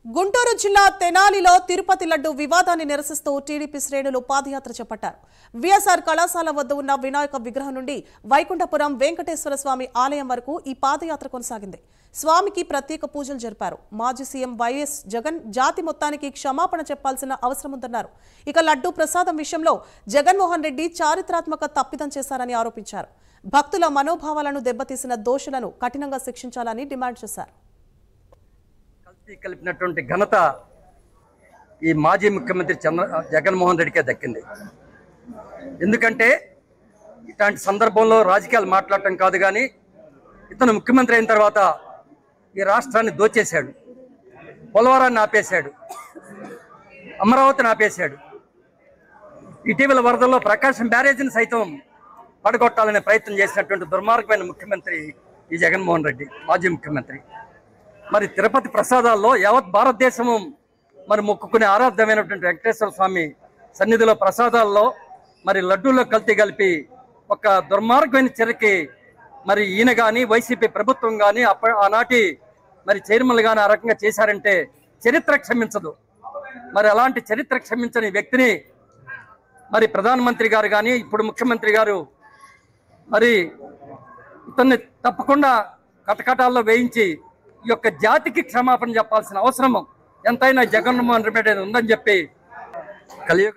గుంటూరు జిల్లా తెనాలిలో తిరుపతి లడ్డు వివాదాన్ని నిరసిస్తూ టీడీపీ శ్రేణులు పాదయాత్ర చేపట్టారు. వీఎస్ఆర్ కళాశాల వద్ద ఉన్న వినాయక విగ్రహం నుండి వైకుంఠపురం వెంకటేశ్వర స్వామి ఆలయం వరకు ఈ పాదయాత్ర కొనసాగింది. స్వామికి ప్రత్యేక పూజలు జరిపారు. మాజీ సీఎం వైఎస్ జగన్ జాతి మొత్తానికి క్షమాపణ చెప్పాల్సిన అవసరం ఉందన్నారు. ఇక లడ్డు ప్రసాదం విషయంలో జగన్మోహన్ రెడ్డి చారిత్రాత్మక తప్పిదం చేశారని ఆరోపించారు. భక్తుల మనోభావాలను దెబ్బతీసిన దోషులను కఠినంగా శిక్షించాలని డిమాండ్ చేశారు. కలిపినటువంటి ఘనత ఈ మాజీ ముఖ్యమంత్రి జగన్మోహన్ రెడ్డికే దక్కింది. ఎందుకంటే ఇట్లాంటి సందర్భంలో రాజకీయాలు మాట్లాడటం కాదు, కానీ ఇతను ముఖ్యమంత్రి అయిన తర్వాత ఈ రాష్ట్రాన్ని దోచేశాడు. పోలవరాన్ని ఆపేశాడు, అమరావతిని ఆపేశాడు. ఇటీవల వరదల్లో ప్రకాశం బ్యారేజీని సైతం పడగొట్టాలనే ప్రయత్నం చేసినటువంటి దుర్మార్గమైన ముఖ్యమంత్రి ఈ జగన్మోహన్ రెడ్డి, మాజీ ముఖ్యమంత్రి. మరి తిరుపతి ప్రసాదాల్లో యావత్ భారతదేశము మరి మొక్కుకునే ఆరాధ్యమైనటువంటి వెంకటేశ్వర స్వామి సన్నిధిలో ప్రసాదాల్లో మరి లడ్డూలో కల్తీ కలిపి ఒక దుర్మార్గమైన చర్యకి మరి ఈయన కానీ వైసీపీ ప్రభుత్వం కానీ ఆనాటి మరి చైర్మన్లు కానీ ఆ రకంగా చేశారంటే చరిత్ర క్షమించదు. మరి అలాంటి చరిత్ర క్షమించని వ్యక్తిని మరి ప్రధానమంత్రి గారు కానీ ఇప్పుడు ముఖ్యమంత్రి గారు మరి ఇతన్ని తప్పకుండా కటకటాల్లో వేయించి ఈ యొక్క జాతికి క్షమాపణ చెప్పాల్సిన అవసరం ఎంతైనా జగన్మోహన్ రెడ్డి ఉందని చెప్పి కలియుగ